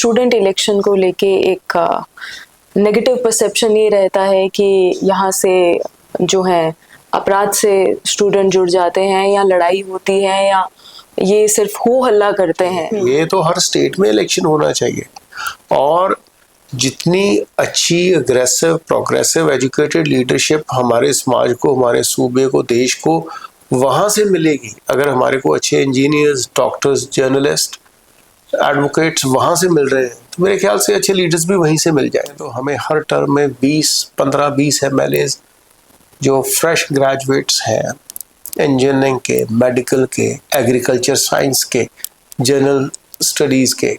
Student election को लेके एक नेगेटिव परसेप्शन ये रहता है कि यहाँ से जो है अपराध से स्टूडेंट जुड़ जाते हैं या लड़ाई होती है या ये सिर्फ हो हल्ला करते हैं। ये तो हर स्टेट में इलेक्शन होना चाहिए और जितनी अच्छी अग्रेसिव प्रोग्रेसिव एजुकेटेड लीडरशिप हमारे समाज को, हमारे सूबे को, देश को वहाँ से मिलेगी, अगर हमारे को अच्छे इंजीनियर्स, डॉक्टर्स, जर्नलिस्ट, एडवोकेट्स वहाँ से मिल रहे हैं तो मेरे ख्याल से अच्छे लीडर्स भी वहीं से मिल जाएं। तो हमें हर टर्म में 15-20 MLAs जो फ्रेश ग्रेजुएट्स हैं इंजीनियरिंग के, मेडिकल के, एग्रीकल्चर साइंस के, जनरल स्टडीज़ के,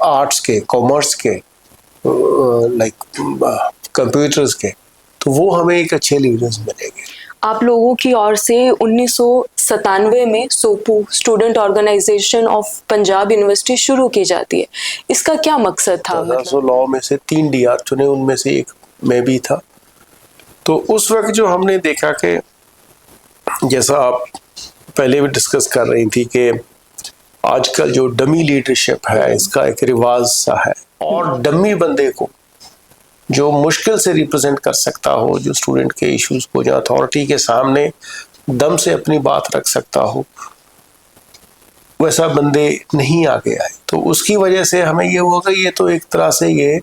आर्ट्स के, कॉमर्स के, लाइक कंप्यूटर्स के, तो वो हमें एक अच्छे लीडर्स मिलेंगे। आप लोगों की ओर से 1997 में SOPU student organisation of Panjab university शुरू की जाती है, इसका क्या मकसद था? मतलब लॉ में से 3 DR चुने, उनमें से एक मैं भी था। तो उस वक्त जो हमने देखा कि जैसा आप पहले भी डिस्कस कर रही थी कि आजकल जो डमी लीडरशिप है इसका एक रिवाज सा है और डमी बंदे को जो मुश्किल से रिप्रेजेंट कर सकता हो, जो स्टूडेंट के इश्यूज को जो अथॉरिटी के सामने दम से अपनी बात रख सकता हो, वैसा बंदे नहीं आगे आए। तो उसकी वजह से हमें ये हुआ कि ये तो एक तरह से ये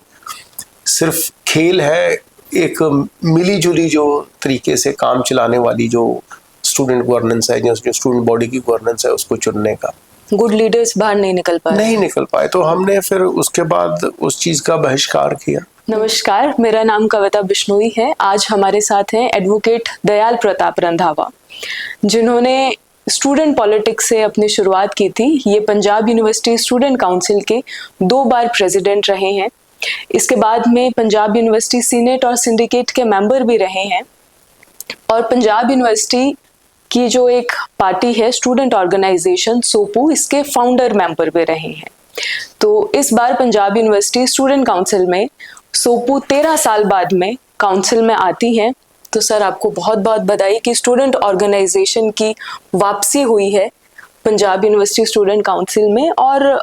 सिर्फ खेल है, एक मिली जुली जो तरीके से काम चलाने वाली जो स्टूडेंट गवर्नेंस है, जो स्टूडेंट बॉडी की गवर्नेंस है, उसको चुनने का। गुड लीडर्स बाहर नहीं निकल पाए तो हमने फिर उसके बाद उस चीज का बहिष्कार किया। नमस्कार, मेरा नाम कविता बिश्नोई है। आज हमारे साथ हैं एडवोकेट दयाल प्रताप रंधावा, जिन्होंने स्टूडेंट पॉलिटिक्स से अपनी शुरुआत की थी। ये पंजाब यूनिवर्सिटी स्टूडेंट काउंसिल के 2 बार प्रेसिडेंट रहे हैं। इसके बाद में पंजाब यूनिवर्सिटी सीनेट और सिंडिकेट के मेंबर भी रहे हैं और पंजाब यूनिवर्सिटी की जो एक पार्टी है स्टूडेंट ऑर्गेनाइजेशन सोपू, इसके फाउंडर मेंबर भी रहे हैं। तो इस बार पंजाब यूनिवर्सिटी स्टूडेंट काउंसिल में सोपू 13 साल बाद में काउंसिल में आती है। तो सर, आपको बहुत बहुत बधाई कि स्टूडेंट ऑर्गेनाइजेशन की वापसी हुई है पंजाब यूनिवर्सिटी स्टूडेंट काउंसिल में। और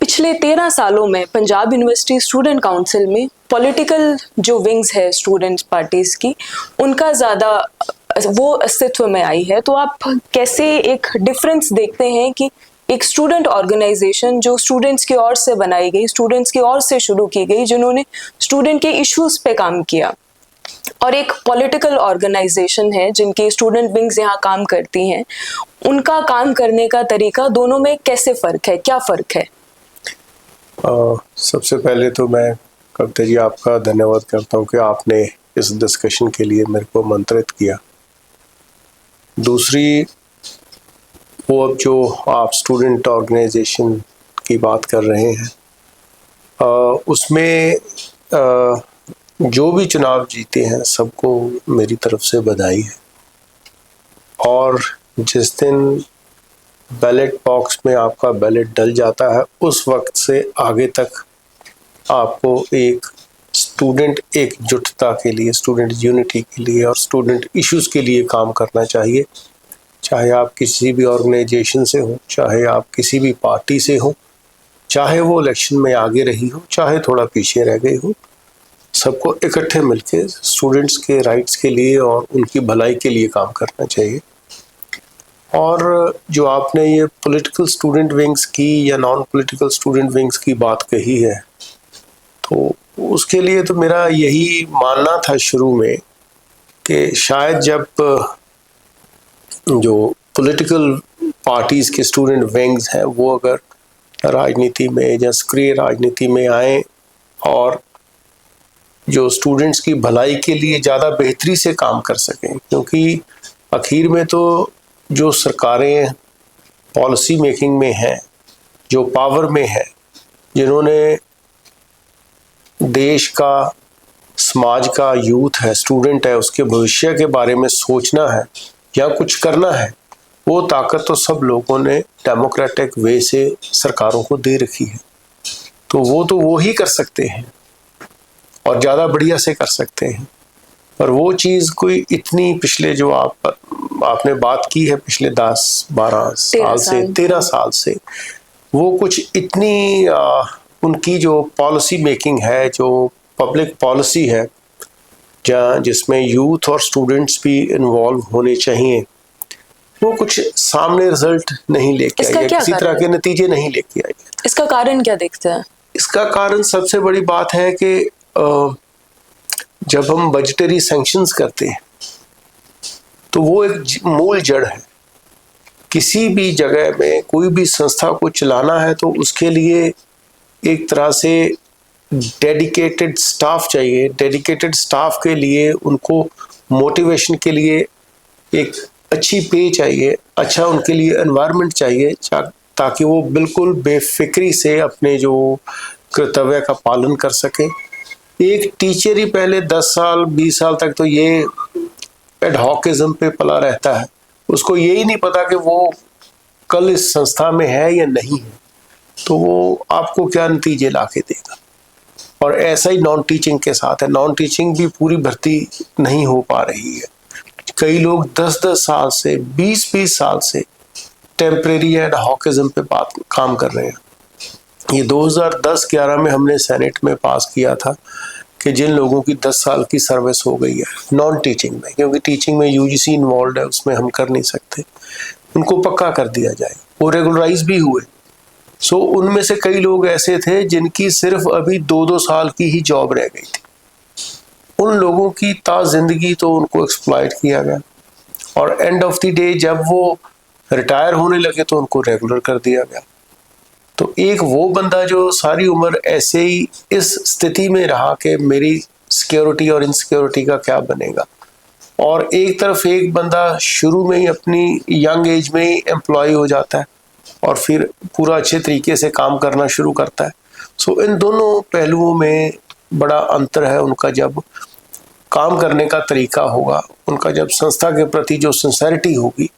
पिछले 13 सालों में पंजाब यूनिवर्सिटी स्टूडेंट काउंसिल में पॉलिटिकल जो विंग्स है स्टूडेंट पार्टीज की, उनका ज़्यादा वो अस्तित्व में आई है। तो आप कैसे एक डिफरेंस देखते हैं कि एक स्टूडेंट ऑर्गेनाइजेशन जो स्टूडेंट्स की ओर से बनाई गई, स्टूडेंट्स की ओर से शुरू की गई, जिन्होंने स्टूडेंट के इश्यूज पे काम किया, और एक पॉलिटिकल ऑर्गेनाइजेशन है जिनकी स्टूडेंट विंग्स यहाँ काम करती हैं, उनका काम करने का तरीका, दोनों में कैसे फ़र्क है, क्या फ़र्क है? सबसे पहले तो मैं कविता जी आपका धन्यवाद करता हूँ कि आपने इस डिस्कशन के लिए मेरे को आमंत्रित किया। दूसरी, वो अब जो आप स्टूडेंट ऑर्गेनाइजेशन की बात कर रहे हैं, उसमें जो भी चुनाव जीते हैं सबको मेरी तरफ से बधाई है। और जिस दिन बैलेट बॉक्स में आपका बैलेट डल जाता है, उस वक्त से आगे तक आपको एक स्टूडेंट एकजुटता के लिए, स्टूडेंट यूनिटी के लिए और स्टूडेंट इश्यूज के लिए काम करना चाहिए। चाहे आप किसी भी ऑर्गेनाइजेशन से हो, चाहे आप किसी भी पार्टी से हो, चाहे वो इलेक्शन में आगे रही हो, चाहे थोड़ा पीछे रह गई हो, सबको इकट्ठे मिलके स्टूडेंट्स के राइट्स के लिए और उनकी भलाई के लिए काम करना चाहिए। और जो आपने ये पॉलिटिकल स्टूडेंट विंग्स की या नॉन पॉलिटिकल स्टूडेंट विंग्स की बात कही है, तो उसके लिए तो मेरा यही मानना था शुरू में कि शायद जब जो पॉलिटिकल पार्टीज़ के स्टूडेंट विंग्स हैं वो अगर राजनीति में या सक्रिय राजनीति में आए और जो स्टूडेंट्स की भलाई के लिए ज़्यादा बेहतरी से काम कर सकें, क्योंकि आखिर में तो जो सरकारें पॉलिसी मेकिंग में हैं, जो पावर में है, जिन्होंने देश का, समाज का, यूथ है, स्टूडेंट है, उसके भविष्य के बारे में सोचना है या कुछ करना है, वो ताकत तो सब लोगों ने डेमोक्रेटिक वे से सरकारों को दे रखी है। तो वो ही कर सकते हैं और ज़्यादा बढ़िया से कर सकते हैं। और वो चीज़ कोई इतनी पिछले जो आपने बात की है पिछले 10-12 साल से, 13 साल से, वो कुछ इतनी उनकी जो पॉलिसी मेकिंग है, जो पब्लिक पॉलिसी है, जिसमें यूथ और स्टूडेंट्स भी इन्वॉल्व होने चाहिए, वो कुछ सामने रिजल्ट नहीं लेके आई है, किसी तरह के नतीजे नहीं लेके आई है। इसका कारण क्या देखते हैं? इसका कारण सबसे बड़ी बात है कि जब हम बजटरी सैंक्शंस करते हैं तो वो एक मूल जड़ है। किसी भी जगह में कोई भी संस्था को चलाना है तो उसके लिए एक तरह से डेडिकेटेड स्टाफ चाहिए। डेडिकेटेड स्टाफ के लिए उनको मोटिवेशन के लिए एक अच्छी पे चाहिए, अच्छा उनके लिए एनवायरनमेंट चाहिए, ताकि वो बिल्कुल बेफिक्री से अपने जो कर्तव्य का पालन कर सके। एक टीचर ही पहले 10 साल 20 साल तक तो ये एडहॉकिज्म पे पला रहता है, उसको यही नहीं पता कि वो कल इस संस्था में है या नहीं है, तो वो आपको क्या नतीजे ला के देगा। और ऐसा ही नॉन टीचिंग के साथ है। नॉन टीचिंग भी पूरी भर्ती नहीं हो पा रही है। कई लोग 10-10 साल से 20-20 साल से टेम्परेरी एडहॉकिज्म पे काम कर रहे हैं। ये 2010-11 में हमने सेनेट में पास किया था कि जिन लोगों की 10 साल की सर्विस हो गई है नॉन टीचिंग में, क्योंकि टीचिंग में यूजीसी इन्वॉल्व है, उसमें हम कर नहीं सकते, उनको पक्का कर दिया जाए। वो रेगुलराइज भी हुए। सो उनमें से कई लोग ऐसे थे जिनकी सिर्फ अभी 2-2 साल की ही जॉब रह गई थी। उन लोगों की जिंदगी तो उनको एक्सप्लॉइट किया गया, और एंड ऑफ द डे जब वो रिटायर होने लगे तो उनको रेगुलर कर दिया गया। तो एक वो बंदा जो सारी उम्र ऐसे ही इस स्थिति में रहा कि मेरी सिक्योरिटी और इनसिक्योरिटी का क्या बनेगा, और एक तरफ एक बंदा शुरू में ही अपनी यंग एज में ही एम्प्लॉय हो जाता है और फिर पूरा अच्छे तरीके से काम करना शुरू करता है। सो इन दोनों पहलुओं में बड़ा अंतर है उनका। जब काम करने का तरीका होगा, उनका जब संस्था के प्रति जो सिंसेरिटी होगी,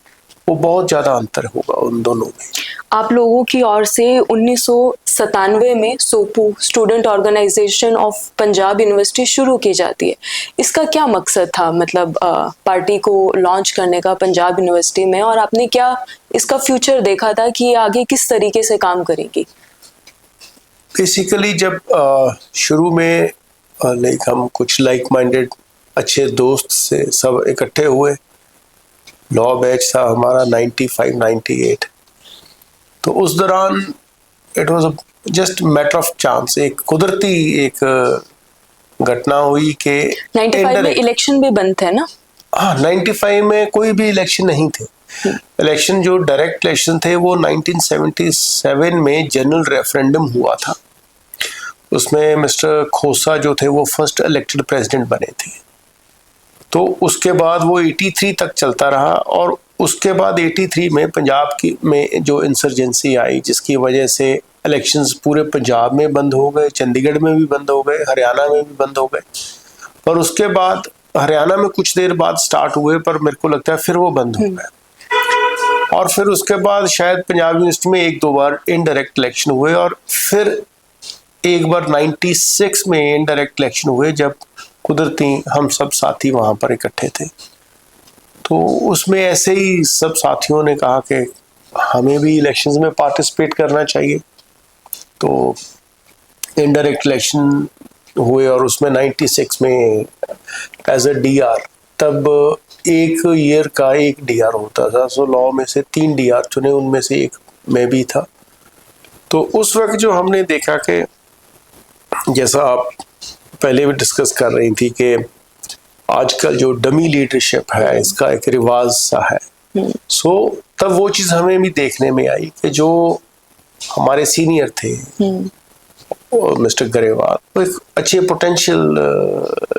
वो बहुत ज़्यादा अंतर होगा उन दोनों में। आप लोगों की ओर से 1997 में SOPU student organisation of Panjab university शुरू की जाती है। इसका क्या मकसद था, मतलब पार्टी को लॉन्च करने का पंजाब यूनिवर्सिटी में, और आपने क्या इसका फ्यूचर देखा था कि ये आगे किस तरीके से काम करेगी? बेसिकली जब शुरू में हम कुछ लाइक माइंडेड अच्छे दोस्त से सब इकट्ठे हुए, लॉ बैच था हमारा 95-98, तो उस दौरान it was just matter of chance, एक कुदरती एक घटना हुई कि 95 में इलेक्शन भी बंद थे ना? हाँ, 95 में कोई भी इलेक्शन नहीं थे। इलेक्शन जो डायरेक्ट इलेक्शन थे वो 1977 में जनरल रेफरेंडम हुआ था। उसमें मिस्टर खोसा जो थे वो फर्स्ट इलेक्टेड प्रेसिडेंट बने थे। तो उसके बाद वो 83 तक चलता रहा, और उसके बाद 83 में पंजाब की में जो इंसर्जेंसी आई, जिसकी वजह से इलेक्शंस पूरे पंजाब में बंद हो गए, चंडीगढ़ में भी बंद हो गए, हरियाणा में भी बंद हो गए। और उसके बाद हरियाणा में कुछ देर बाद स्टार्ट हुए, पर मेरे को लगता है फिर वो बंद हो गए। और फिर उसके बाद शायद पंजाब यूनिवर्सिटी में 1-2 बार इनडायरेक्ट इलेक्शन हुए, और फिर एक बार 96 में इनडायरेक्ट इलेक्शन हुए, जब कुदरती हम सब साथी वहाँ पर इकट्ठे थे। तो उसमें ऐसे ही सब साथियों ने कहा कि हमें भी इलेक्शंस में पार्टिसिपेट करना चाहिए। तो इनडायरेक्ट इलेक्शन हुए, और उसमें 96 में एज अ डीआर, तब एक ईयर का एक डीआर होता था। सो लॉ में से 3 डीआर चुने, उनमें से एक मैं भी था। तो उस वक्त जो हमने देखा कि जैसा आप पहले भी डिस्कस कर रही थी कि आजकल जो डमी लीडरशिप है इसका एक रिवाज सा है। सो तब वो चीज़ हमें भी देखने में आई कि जो हमारे सीनियर थे मिस्टर गरेवाल, वो एक अच्छे पोटेंशियल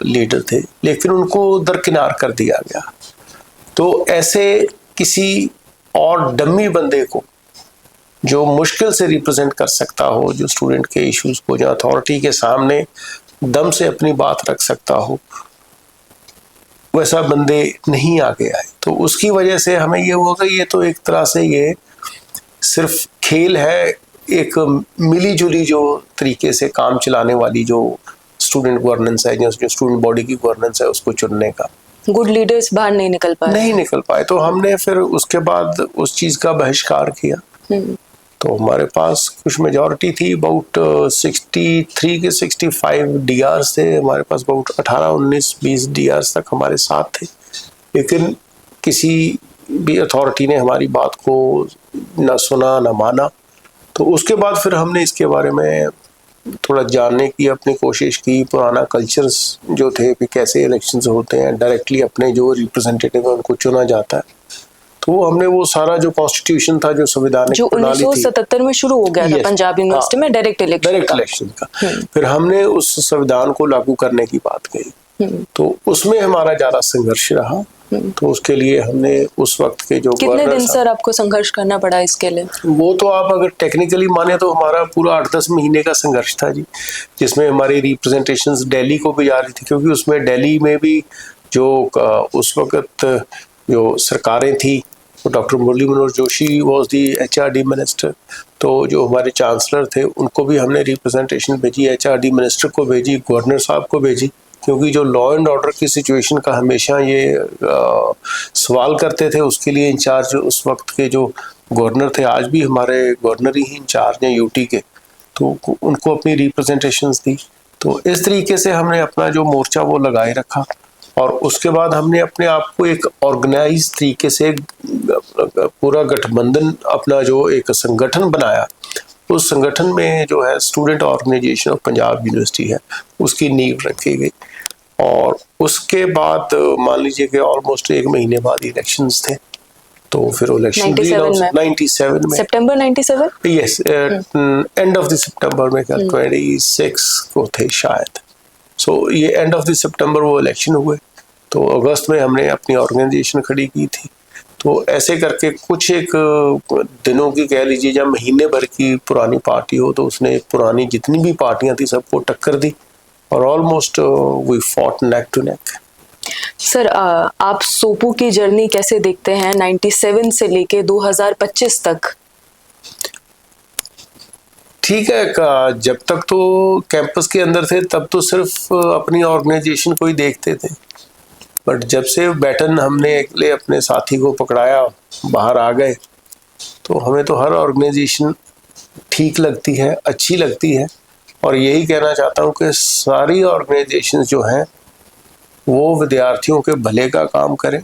लीडर थे, लेकिन उनको दरकिनार कर दिया गया। तो ऐसे किसी और डमी बंदे को जो मुश्किल से रिप्रेजेंट कर सकता हो, जो स्टूडेंट के इश्यूज को जो अथॉरिटी के सामने दम से अपनी बात रख सकता हो, वैसा बंदे नहीं आगे आए। तो उसकी वजह से हमें ये हुआ कि ये तो एक तरह से ये सिर्फ खेल है, एक मिली जुली जो तरीके से काम चलाने वाली जो स्टूडेंट गवर्नेंस है, जो स्टूडेंट बॉडी की गवर्नेंस है, उसको चुनने का। गुड लीडर्स बाहर नहीं निकल पाए। तो हमने फिर उसके बाद उस चीज़ का बहिष्कार किया। तो हमारे पास कुछ मेजॉरिटी थी, अबाउट 63 के 65 डीआर्स थे हमारे पास, अबाउट 18, 19, 20 डीआर्स तक हमारे साथ थे। लेकिन किसी भी अथॉरिटी ने हमारी बात को न सुना न माना। तो उसके बाद फिर हमने इसके बारे में थोड़ा जानने की अपनी कोशिश की, पुराना कल्चर्स जो थे कि कैसे इलेक्शंस होते हैं, डायरेक्टली अपने जो रिप्रेजेंटेटिव है उनको चुना जाता है। तो हमने वो सारा जो कॉन्स्टिट्यूशन था, जो संविधानिक जो प्रणाली थी, 1977 में शुरू हो गया था पंजाब यूनिवर्सिटी में डायरेक्ट इलेक्शन का, फिर हमने उस संविधान को लागू करने की बात कही। तो उसमें हमारा ज्यादा संघर्ष रहा। तो उसके लिए हमने उस वक्त के जो कितने दिन सर आपको संघर्ष करना पड़ा इसके लिए? वो तो आप अगर टेक्निकली माने तो हमारा पूरा 8-10 महीने का संघर्ष था जी, जिसमें हमारी रिप्रेजेंटेशंस दिल्ली को भी जा रही थी, क्योंकि उसमें दिल्ली में भी जो उस वक्त जो सरकारें थी, तो doctor Murli Manohar Joshi was the HRD minister. तो जो हमारे चांसलर थे उनको भी हमने रिप्रेजेंटेशन भेजी, HRD मिनिस्टर को भेजी, गवर्नर साहब को भेजी, क्योंकि जो लॉ एंड ऑर्डर की सिचुएशन का हमेशा ये सवाल करते थे, उसके लिए इंचार्ज उस वक्त के जो गवर्नर थे, आज भी हमारे गवर्नर ही इंचार्ज हैं यूटी के, तो उनको अपनी रिप्रेजेंटेशंस दी। तो इस तरीके से हमने अपना जो मोर्चा वो लगाए रखा, और उसके बाद हमने अपने आप को एक ऑर्गेनाइज तरीके से पूरा गठबंधन, अपना जो एक संगठन बनाया। उस संगठन में जो है student organisation of Panjab university है, उसकी नींव रखी गई। और उसके बाद मान लीजिए कि ऑलमोस्ट 1 महीने बाद इलेक्शंस थे। तो फिर इलेक्शन 97 में, सितंबर 97, yes, end of the September में, 26 को थे शायद। सो ये एंड ऑफ द सितंबर वो इलेक्शन हुए। तो अगस्त में हमने अपनी ऑर्गेनाइजेशन खड़ी की थी। तो ऐसे करके कुछ एक दिनों की कह लीजिए, जब महीने भर की पुरानी पार्टी हो, तो उसने पुरानी जितनी भी पार्टियां थी सबको टक्कर दी, और almost we fought neck to neck. Sir आप सोपू की जर्नी कैसे देखते हैं 97 से लेके 2025 तक? ठीक है, जब तक तो कैंपस के अंदर थे तब तो सिर्फ अपनी ऑर्गेनाइजेशन को ही देखते थे, बट जब से बैटन हमने अगले अपने साथी को पकड़ाया, बाहर आ गए, तो हमें तो हर ऑर्गेनाइजेशन ठीक लगती है, अच्छी लगती है। और यही कहना चाहता हूँ कि सारी ऑर्गेनाइजेशंस जो हैं वो विद्यार्थियों के भले का काम करें,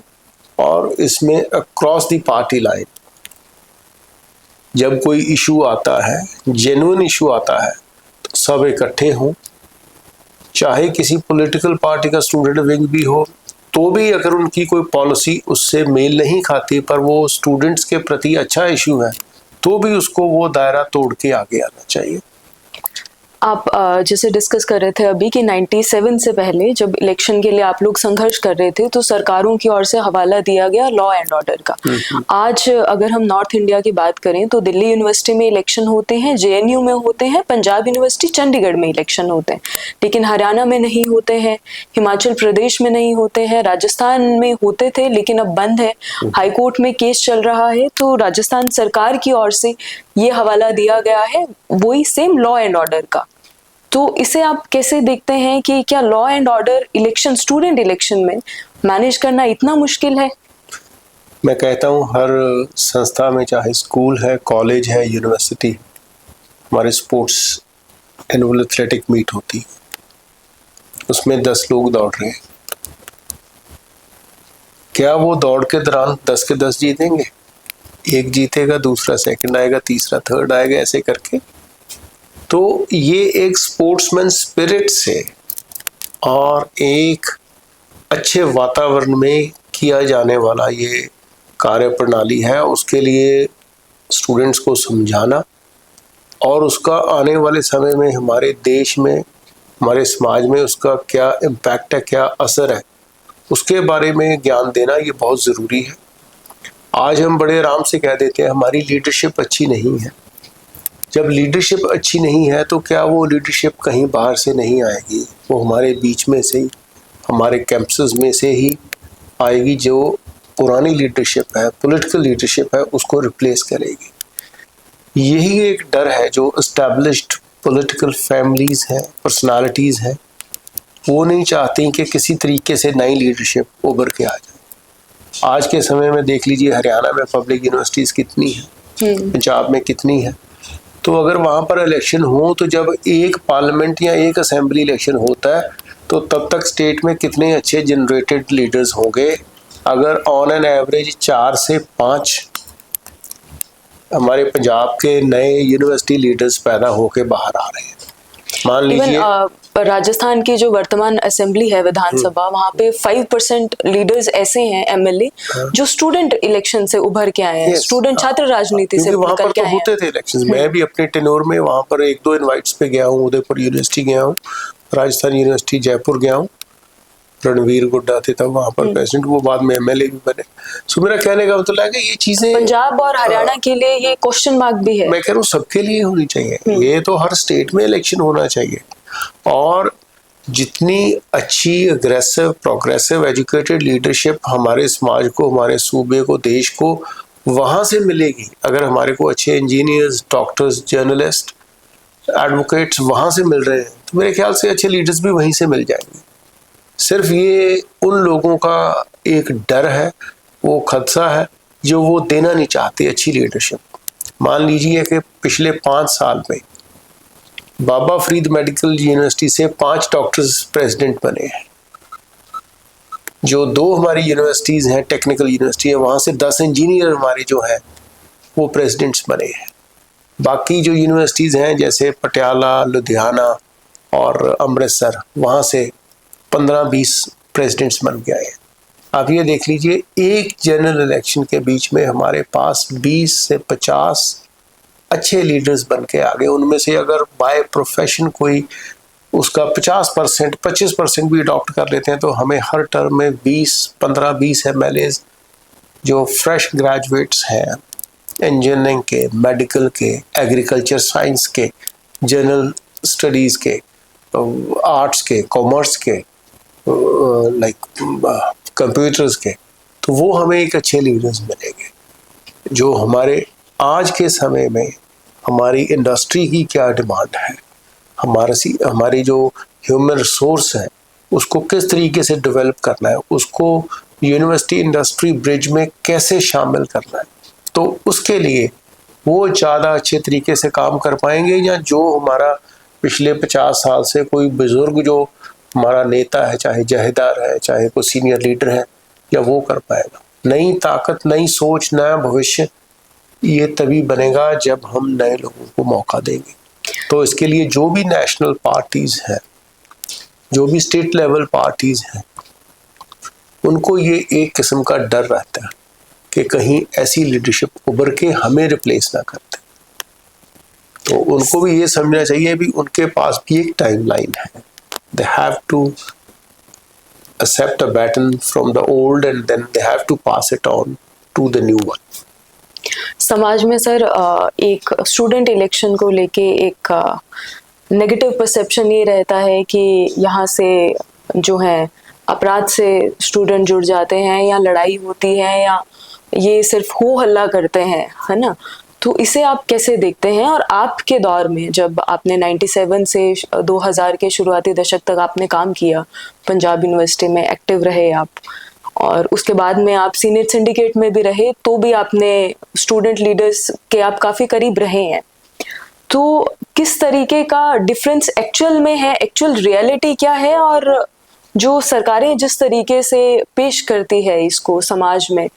और इसमें अक्रॉस द पार्टी लाइन जब कोई इशू आता है, जेन्युइन इशू आता है, तो सब इकट्ठे हों। चाहे किसी पॉलिटिकल पार्टी का स्टूडेंट विंग भी हो, तो भी अगर उनकी कोई पॉलिसी उससे मेल नहीं खाती, पर वो स्टूडेंट्स के प्रति अच्छा इशू है, तो भी उसको वो दायरा तोड़ के आगे आना चाहिए। आप जैसे डिस्कस कर रहे थे अभी कि 97 से पहले जब इलेक्शन के लिए आप लोग संघर्ष कर रहे थे, तो सरकारों की ओर से हवाला दिया गया लॉ एंड ऑर्डर का। आज अगर हम नॉर्थ इंडिया की बात करें तो दिल्ली यूनिवर्सिटी में इलेक्शन होते हैं, JNU में होते हैं, पंजाब यूनिवर्सिटी चंडीगढ़ में इलेक्शन होते हैं, लेकिन हरियाणा में नहीं होते हैं, हिमाचल प्रदेश में नहीं होते हैं, राजस्थान में होते थे लेकिन अब बंद है, हाईकोर्ट में केस चल रहा है। तो राजस्थान सरकार की ओर से ये हवाला दिया गया है वही सेम लॉ एंड ऑर्डर का। तो इसे आप कैसे देखते हैं कि क्या law and order election, student election में मैनेज करना इतना मुश्किल है? मैं कहता हूँ हर संस्था में, चाहे स्कूल है, कॉलेज है, यूनिवर्सिटी, हमारे स्पोर्ट्स एनुअल एथलेटिक मीट होती, उसमें 10 लोग दौड़ रहे हैं, क्या वो दौड़ के दौरान 10 के 10 जीतेंगे? एक जीतेगा, दूसरा सेकंड आएगा, तीसरा थर्ड आएगा, ऐसे करके। तो ये एक स्पोर्ट्समैन स्पिरिट से और एक अच्छे वातावरण में किया जाने वाला ये कार्य प्रणाली है। उसके लिए स्टूडेंट्स को समझाना और उसका आने वाले समय में हमारे देश में, हमारे समाज में उसका क्या इम्पैक्ट है, क्या असर है, उसके बारे में ज्ञान देना ये बहुत ज़रूरी है। आज हम बड़े आराम से कह देते हैं हमारी लीडरशिप अच्छी नहीं है। जब लीडरशिप अच्छी नहीं है तो क्या वो लीडरशिप कहीं बाहर से नहीं आएगी, वो हमारे बीच में से ही, हमारे कैंपसेस में से ही आएगी। जो पुरानी लीडरशिप है, पॉलिटिकल लीडरशिप है, उसको रिप्लेस करेगी। यही एक डर है जो एस्टैब्लिश्ड पॉलिटिकल फैमिलीज़ हैं, पर्सनालिटीज़ हैं, वो नहीं चाहती कि किसी तरीके से नई लीडरशिप उभर के आ जाए। आज के समय में देख लीजिए हरियाणा में पब्लिक यूनिवर्सिटीज़ कितनी हैं, पंजाब में कितनी है, तो अगर वहाँ पर इलेक्शन हो तो जब एक पार्लियामेंट या एक असेंबली इलेक्शन होता है तो तब तक स्टेट में कितने अच्छे जनरेटेड लीडर्स होंगे। अगर ऑन एन एवरेज 4 से 5 हमारे पंजाब के नए यूनिवर्सिटी लीडर्स पैदा होके बाहर आ रहे हैं, मान लीजिए राजस्थान की जो वर्तमान असेंबली है विधानसभा, वहाँ पे 5% लीडर्स ऐसे हैं एमएलए जो स्टूडेंट इलेक्शन से उभर के आए हैं, स्टूडेंट छात्र राजनीति से वहाँ उभर पर के तो आए होते हैं। थे इलेक्शंस। मैं भी अपने टेन्योर में वहाँ पर 1-2 इनवाइट्स पे गया हूँ, उदयपुर यूनिवर्सिटी गया हूँ, राजस्थान यूनिवर्सिटी जयपुर गया हूँ, रणवीर गुड्डा थे तब वहाँ पर प्रेसिडेंट, वो बाद में एमएलए भी बने। सो मेरा कहने का मतलब है कि ये चीजें पंजाब और हरियाणा के लिए ये क्वेश्चन मार्क भी है। मैं कह रहा हूँ सबके लिए होनी चाहिए, ये तो हर स्टेट में इलेक्शन होना चाहिए। और जितनी अच्छी अग्रेसिव प्रोग्रेसिव एजुकेटेड लीडरशिप हमारे समाज को, हमारे सूबे को, देश को वहाँ से मिलेगी, अगर हमारे को अच्छे इंजीनियर्स, डॉक्टर्स, जर्नलिस्ट, एडवोकेट्स वहाँ से मिल रहे हैं तो मेरे ख्याल से अच्छे लीडर्स भी वहीं से मिल जाएंगे। सिर्फ ये उन लोगों का एक डर है, वो खदशा है जो वो देना नहीं चाहते अच्छी लीडरशिप। मान लीजिए कि पिछले 5 साल में बाबा फरीद मेडिकल यूनिवर्सिटी से 5 डॉक्टर्स प्रेसिडेंट बने हैं, जो 2 हमारी यूनिवर्सिटीज़ हैं टेक्निकल यूनिवर्सिटी है, वहाँ से 10 इंजीनियर हमारे जो हैं वो प्रेसिडेंट्स बने हैं। बाकी जो यूनिवर्सिटीज़ हैं जैसे पटियाला, लुधियाना और अमृतसर, वहाँ से 15-20 प्रेसिडेंट्स बन गए हैं। आप ये देख लीजिए, एक जनरल इलेक्शन के बीच में हमारे पास 20 से 50 अच्छे लीडर्स बन के आ गए। उनमें से अगर बाय प्रोफेशन कोई उसका 50%, 25% भी अडॉप्ट कर लेते हैं तो हमें हर टर्म में 15-20 एमएलए जो फ्रेश ग्रेजुएट्स हैं इंजीनियरिंग के, मेडिकल के, एग्रीकल्चर साइंस के, जनरल स्टडीज़ के, आर्ट्स के, कॉमर्स के, लाइक कंप्यूटर्स के, तो वो हमें एक अच्छे लीडर्स मिलेंगे जो हमारे आज के समय में हमारी इंडस्ट्री की क्या डिमांड है, हमारी जो ह्यूमन रिसोर्स है उसको किस तरीके से डेवलप करना है, उसको यूनिवर्सिटी इंडस्ट्री ब्रिज में कैसे शामिल करना है, तो उसके लिए वो ज़्यादा अच्छे तरीके से काम कर पाएंगे। या जो हमारा पिछले 50 साल से कोई बुजुर्ग जो हमारा नेता है, चाहे जहेदार है, चाहे कोई सीनियर लीडर है, या वो कर पाएगा। नई ताकत, नई सोच, नया भविष्य ये तभी बनेगा जब हम नए लोगों को मौका देंगे। तो इसके लिए जो भी नेशनल पार्टीज हैं, जो भी स्टेट लेवल पार्टीज हैं, उनको ये एक किस्म का डर रहता है कि कहीं ऐसी लीडरशिप उभर के हमें रिप्लेस ना कर दे। तो उनको भी ये समझना चाहिए भी उनके पास भी एक टाइमलाइन है। They have to accept a baton from the old and then they have to pass it on to the new one. समाज में सर एक स्टूडेंट इलेक्शन को लेके एक नेगेटिव परसेप्शन ये रहता है कि यहाँ से जो है अपराध से स्टूडेंट जुड़ जाते हैं, या लड़ाई होती है, या ये सिर्फ हो हल्ला करते हैं, है ना। तो इसे आप कैसे देखते हैं? और आपके दौर में जब आपने 97 से 2000 के शुरुआती दशक तक आपने काम किया, पंजाब यूनिवर्सिटी में एक्टिव रहे आप, और उसके बाद में आप सीनियर सिंडिकेट में भी रहे, तो भी आपने स्टूडेंट लीडर्स के आप काफ़ी करीब रहे हैं। तो किस तरीके का डिफरेंस एक्चुअल में है, एक्चुअल रियलिटी क्या है, और जो सरकारें जिस तरीके से पेश करती है इसको समाज में,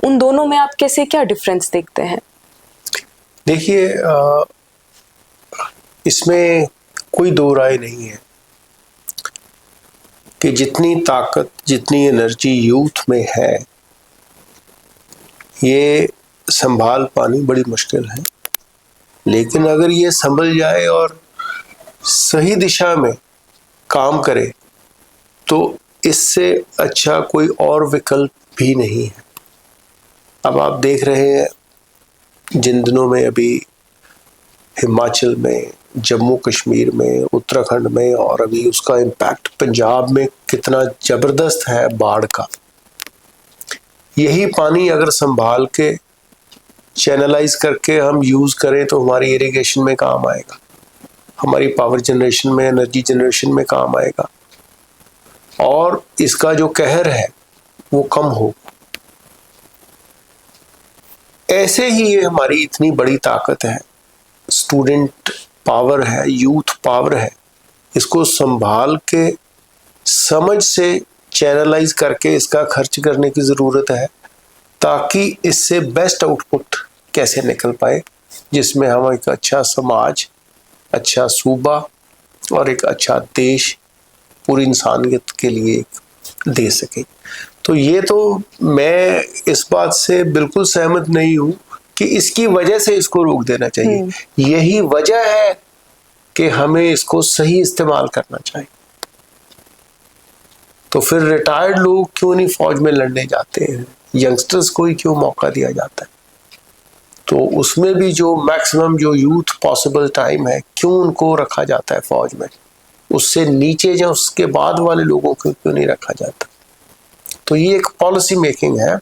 उन दोनों में आप कैसे क्या डिफरेंस देखते हैं? देखिए, इसमें कोई दो राय नहीं है कि जितनी ताकत, जितनी एनर्जी यूथ में है, ये संभाल पानी बड़ी मुश्किल है। लेकिन अगर ये संभल जाए और सही दिशा में काम करे तो इससे अच्छा कोई और विकल्प भी नहीं है। अब आप देख रहे हैं जिन दिनों में अभी हिमाचल में, जम्मू कश्मीर में, उत्तराखंड में, और अभी उसका इम्पैक्ट पंजाब में कितना ज़बरदस्त है बाढ़ का। यही पानी अगर संभाल के चैनलाइज करके हम यूज़ करें तो हमारी इरिगेशन में काम आएगा, हमारी पावर जनरेशन में, एनर्जी जनरेशन में काम आएगा, और इसका जो कहर है वो कम हो। ऐसे ही ये हमारी इतनी बड़ी ताकत है स्टूडेंट पावर है, यूथ पावर है, इसको संभाल के समझ से चैनलाइज करके इसका खर्च करने की ज़रूरत है, ताकि इससे बेस्ट आउटपुट कैसे निकल पाए, जिसमें हम एक अच्छा समाज, अच्छा सूबा और एक अच्छा देश पूरी इंसानियत के लिए दे सके। तो ये तो मैं इस बात से बिल्कुल सहमत नहीं हूँ कि इसकी वजह से इसको रोक देना चाहिए। यही वजह है कि हमें इसको सही इस्तेमाल करना चाहिए। तो फिर रिटायर्ड लोग क्यों नहीं फौज में लड़ने जाते हैं, यंगस्टर्स को ही क्यों मौका दिया जाता है? तो उसमें भी जो मैक्सिमम जो यूथ पॉसिबल टाइम है, क्यों उनको रखा जाता है फौज में? उससे नीचे या उसके बाद वाले लोगों को क्यों नहीं रखा जाता? तो ये एक पॉलिसी मेकिंग है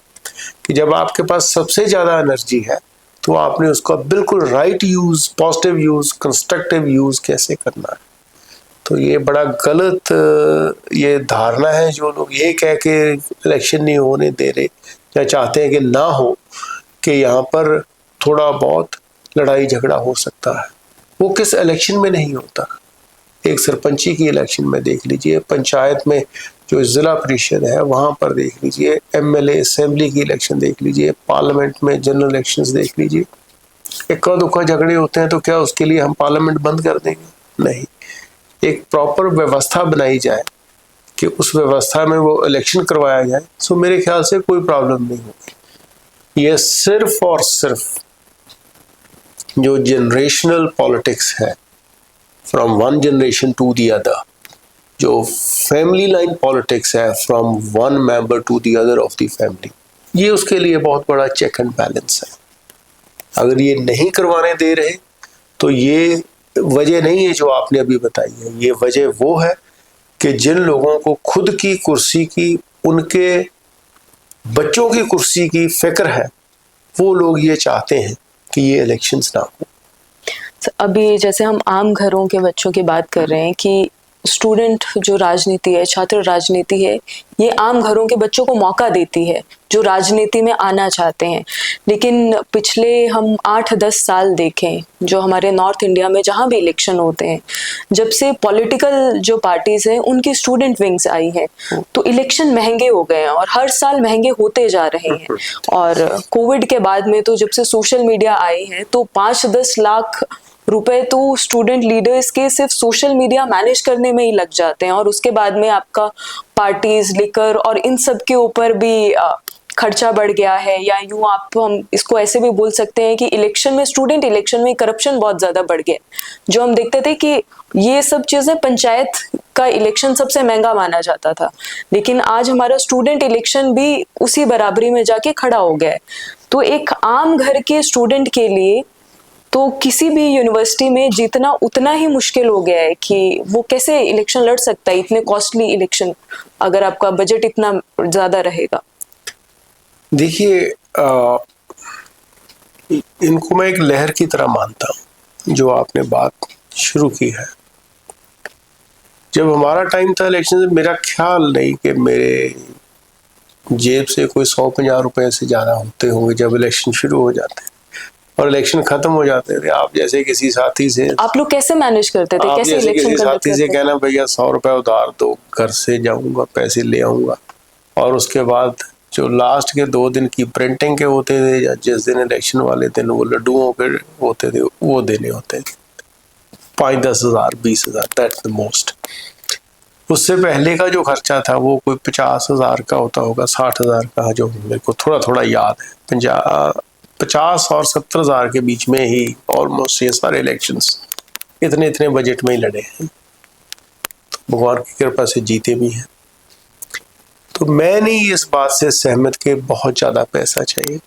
कि जब आपके पास सबसे ज़्यादा एनर्जी है तो आपने उसका बिल्कुल right use, positive use, constructive use कैसे करना है। तो ये बड़ा गलत ये धारणा है जो लोग ये कह के इलेक्शन नहीं होने दे रहे या चाहते हैं कि ना हो, कि यहाँ पर थोड़ा बहुत लड़ाई झगड़ा हो सकता है। वो किस इलेक्शन में नहीं होता? एक सरपंची की इलेक्शन में देख लीजिए, पंचायत में जो ज़िला परिषद है वहाँ पर देख लीजिए, एमएलए असेंबली की इलेक्शन देख लीजिए, पार्लियामेंट में जनरल इलेक्शंस देख लीजिए। इक्का दुक्का झगड़े होते हैं तो क्या उसके लिए हम पार्लियामेंट बंद कर देंगे? नहीं, एक प्रॉपर व्यवस्था बनाई जाए कि उस व्यवस्था में वो इलेक्शन करवाया जाए, सो मेरे ख्याल से कोई प्रॉब्लम नहीं होगी। ये सिर्फ और सिर्फ जो जनरेशनल पॉलिटिक्स है, from one generation to the other, जो फैमिली लाइन पॉलिटिक्स है, from one member to the other of the family, ये उसके लिए बहुत बड़ा चेक एंड बैलेंस है। अगर ये नहीं करवाने दे रहे तो ये वजह नहीं है जो आपने अभी बताई है, ये वजह वो है कि जिन लोगों को खुद की कुर्सी की, उनके बच्चों की कुर्सी की फिक्र है, वो लोग ये चाहते हैं कि ये इलेक्शंस ना हो। अभी जैसे हम आम घरों के बच्चों की बात कर रहे हैं कि स्टूडेंट जो राजनीति है, छात्र राजनीति है, ये आम घरों के बच्चों को मौका देती है जो राजनीति में आना चाहते हैं। लेकिन पिछले हम 8-10 साल देखें, जो हमारे नॉर्थ इंडिया में जहाँ भी इलेक्शन होते हैं, जब से पॉलिटिकल जो पार्टीज हैं उनकी स्टूडेंट विंग्स आई है, तो इलेक्शन महंगे हो गए हैं और हर साल महंगे होते जा रहे हैं। और कोविड के बाद में तो जब से सोशल मीडिया आई है, तो 5-10 लाख रुपए तो स्टूडेंट लीडर्स के सिर्फ सोशल मीडिया मैनेज करने में ही लग जाते हैं, और उसके बाद में आपका पार्टीज, लिकर और इन सब के ऊपर भी खर्चा बढ़ गया है। या यूं आप, हम इसको ऐसे भी बोल सकते हैं कि इलेक्शन में, स्टूडेंट इलेक्शन में करप्शन बहुत ज्यादा बढ़ गया। जो हम देखते थे कि ये सब चीजें, पंचायत का इलेक्शन सबसे महंगा माना जाता था, लेकिन आज हमारा स्टूडेंट इलेक्शन भी उसी बराबरी में जाके खड़ा हो गया है। तो एक आम घर के स्टूडेंट के लिए तो किसी भी यूनिवर्सिटी में जीतना उतना ही मुश्किल हो गया है कि वो कैसे इलेक्शन लड़ सकता है, इतने कॉस्टली इलेक्शन, अगर आपका बजट इतना ज्यादा रहेगा। देखिए, इनको मैं एक लहर की तरह मानता हूँ जो आपने बात शुरू की है। जब हमारा टाइम था इलेक्शन, मेरा ख्याल नहीं कि मेरे जेब से कोई 100-50 रुपए से ज़्यादा होते होंगे जब इलेक्शन शुरू हो जाते हैं और इलेक्शन खत्म हो जाते थे। आप जैसे किसी साथी से, आप लोग कैसे मैनेज करते थे, कैसे इलेक्शन किसी साथी से कहना, भैया 100 रुपए उधार दो, घर से जाऊंगा पैसे ले आऊंगा, और उसके बाद जो लास्ट के 2 दिन की प्रिंटिंग के होते थे या जिस दिन इलेक्शन वाले दिन वो लड्डुओं के होते थे, वो देने होते थे 5-10 हज़ार, 20 हज़ार, दैट्स द मोस्ट। उससे पहले का जो खर्चा था वो कोई 50 हज़ार का होता होगा, 60 हज़ार का, जो मेरे को थोड़ा थोड़ा याद है। 50 और 70 हज़ार के बीच में ही ऑलमोस्ट ये सारे इलेक्शंस इतने इतने बजट में ही लड़े हैं। तो भगवान की कृपा से जीते भी हैं। तो मैं नहीं इस बात से सहमत कि बहुत ज़्यादा पैसा चाहिए।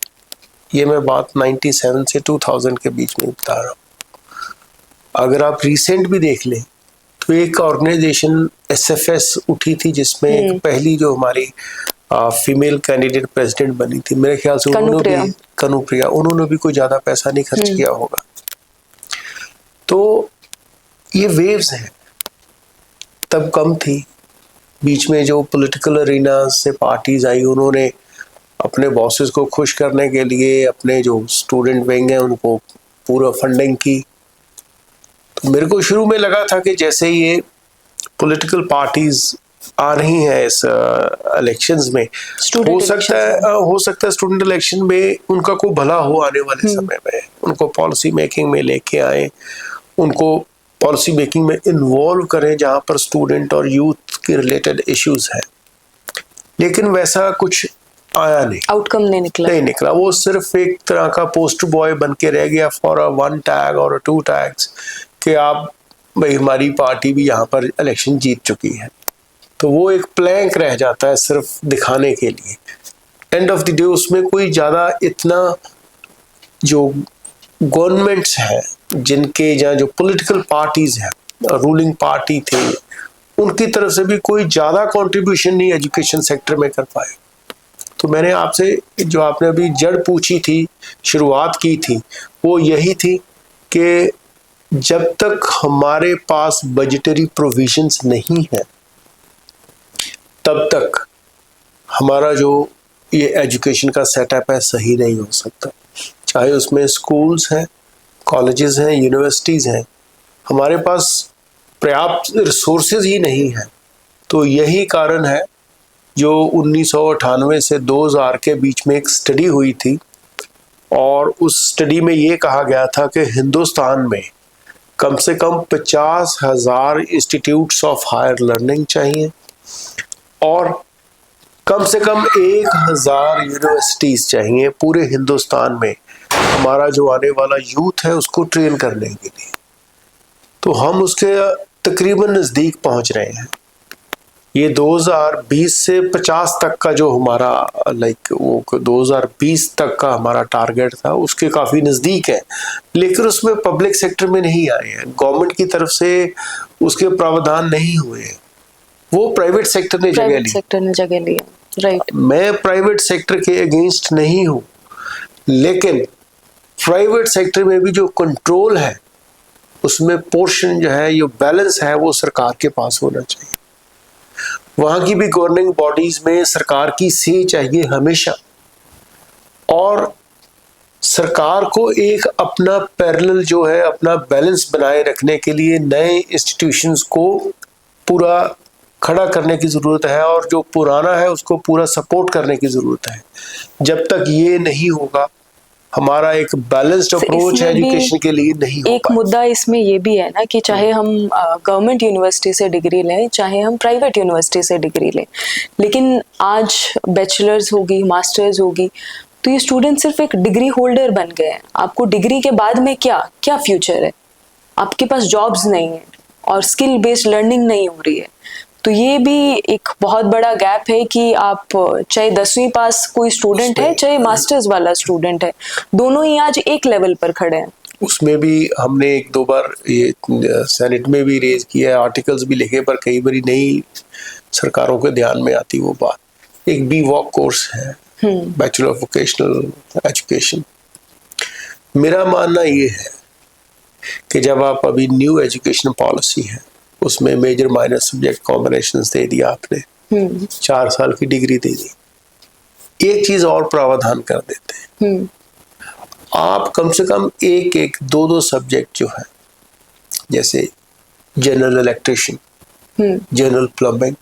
ये मैं बात 97 से 2000 के बीच में बता रहा हूँ। अगर आप रिसेंट भी देख लें तो एक ऑर्गेनाइजेशन SFS उठी थी, जिसमें एक पहली जो हमारी फीमेल कैंडिडेट प्रेसिडेंट बनी थी, मेरे ख्याल से उन्होंने भी, कनुप्रिया, उन्होंने भी कोई ज़्यादा पैसा नहीं खर्च किया होगा। तो ये वेव्स हैं, तब कम थी। बीच में जो पॉलिटिकल अरीना से पार्टीज आई, उन्होंने अपने बॉसेस को खुश करने के लिए अपने जो स्टूडेंट विंग हैं उनको पूरा फंडिंग की, तो मेरे को शुरू में लगा था कि जैसे ये पॉलिटिकल पार्टीज आ रही हैं इस इलेक्शंस में, हो सकता है स्टूडेंट इलेक्शन में उनका कोई भला हो आने वाले समय में, उनको पॉलिसी मेकिंग में लेके आए, उनको पॉलिसी मेकिंग में इन्वॉल्व करें जहां पर स्टूडेंट और यूथ के रिलेटेड इश्यूज हैं। लेकिन वैसा कुछ आया नहीं, आउटकम नहीं निकला। वो सिर्फ एक तरह का पोस्टर बॉय बन के रह गया फॉर अ 1 टैग और 2 टैग्स कि आप भाई हमारी पार्टी भी यहाँ पर इलेक्शन जीत चुकी है। तो वो एक प्लैंक रह जाता है सिर्फ दिखाने के लिए। एंड ऑफ द डे उसमें कोई ज़्यादा इतना जो गवर्नमेंट्स हैं जिनके या जो पॉलिटिकल पार्टीज हैं, रूलिंग पार्टी थे, उनकी तरफ से भी कोई ज़्यादा कंट्रीब्यूशन नहीं एजुकेशन सेक्टर में कर पाए। तो मैंने आपसे जो आपने अभी जड़ पूछी थी, शुरुआत की थी, वो यही थी कि जब तक हमारे पास बजटरी प्रोविजंस नहीं है तब तक हमारा जो ये एजुकेशन का सेटअप है सही नहीं हो सकता। चाहे उसमें स्कूल्स हैं, कॉलेजेस हैं, यूनिवर्सिटीज़ हैं, हमारे पास पर्याप्त रिसोर्सेज ही नहीं है। तो यही कारण है जो 1998 से 2000 के बीच में एक स्टडी हुई थी और उस स्टडी में ये कहा गया था कि हिंदुस्तान में कम से कम 50,000 इंस्टीट्यूट्स ऑफ हायर लर्निंग चाहिए और कम से कम 1000 यूनिवर्सिटीज़ चाहिए पूरे हिंदुस्तान में हमारा जो आने वाला यूथ है उसको ट्रेन करने के लिए। तो हम उसके तकरीबन नज़दीक पहुंच रहे हैं। ये 2020 से 50 तक का जो हमारा वो 2020 तक का हमारा टारगेट था उसके काफ़ी नज़दीक है, लेकिन उसमें पब्लिक सेक्टर में नहीं आए हैं, गवर्नमेंट की तरफ से उसके प्रावधान नहीं हुए हैं, वो प्राइवेट सेक्टर ने जगह ली। राइट, मैं प्राइवेट सेक्टर के अगेंस्ट नहीं हूँ, लेकिन प्राइवेट सेक्टर में भी जो कंट्रोल है उसमें पोर्शन जो है, जो बैलेंस है, वो सरकार के पास होना चाहिए। वहाँ की भी गवर्निंग बॉडीज में सरकार की से चाहिए हमेशा, और सरकार को एक अपना पैरेलल जो है अपना बैलेंस बनाए रखने के लिए नए इंस्टीट्यूशंस को पूरा खड़ा करने की ज़रूरत है और जो पुराना है उसको पूरा सपोर्ट करने की ज़रूरत है। जब तक ये नहीं होगा हमारा एक बैलेंस्ड अप्रोच एजुकेशन के लिए नहीं होगा। एक मुद्दा इसमें ये भी है ना कि चाहे हम गवर्नमेंट यूनिवर्सिटी से डिग्री लें, चाहे हम प्राइवेट यूनिवर्सिटी से डिग्री लें, लेकिन आज बैचलर्स होगी, मास्टर्स होगी, तो ये स्टूडेंट सिर्फ एक डिग्री होल्डर बन गए हैं। आपको डिग्री के बाद में क्या फ्यूचर है? आपके पास जॉब्स नहीं है और स्किल बेस्ड लर्निंग नहीं हो रही है। तो ये भी एक बहुत बड़ा गैप है कि आप चाहे 10वीं पास कोई स्टूडेंट है, चाहे मास्टर्स वाला स्टूडेंट है, दोनों ही आज एक लेवल पर खड़े हैं। उसमें भी हमने 1-2 बार ये सेनेट में भी रेज किया है, आर्टिकल्स भी लिखे, पर कई बार नई सरकारों के ध्यान में आती वो बात। एक BVOC कोर्स है, बैचलर ऑफ वोकेशनल एजुकेशन। मेरा मानना ये है कि जब आप अभी न्यू एजुकेशन पॉलिसी है उसमें मेजर माइनर सब्जेक्ट कॉम्बिनेशंस दे दिया आपने, 4 साल की डिग्री दे दी, एक चीज और प्रावधान कर देते हैं, आप कम से कम 1-2 सब्जेक्ट जो है, जैसे general electrician, general plumbing,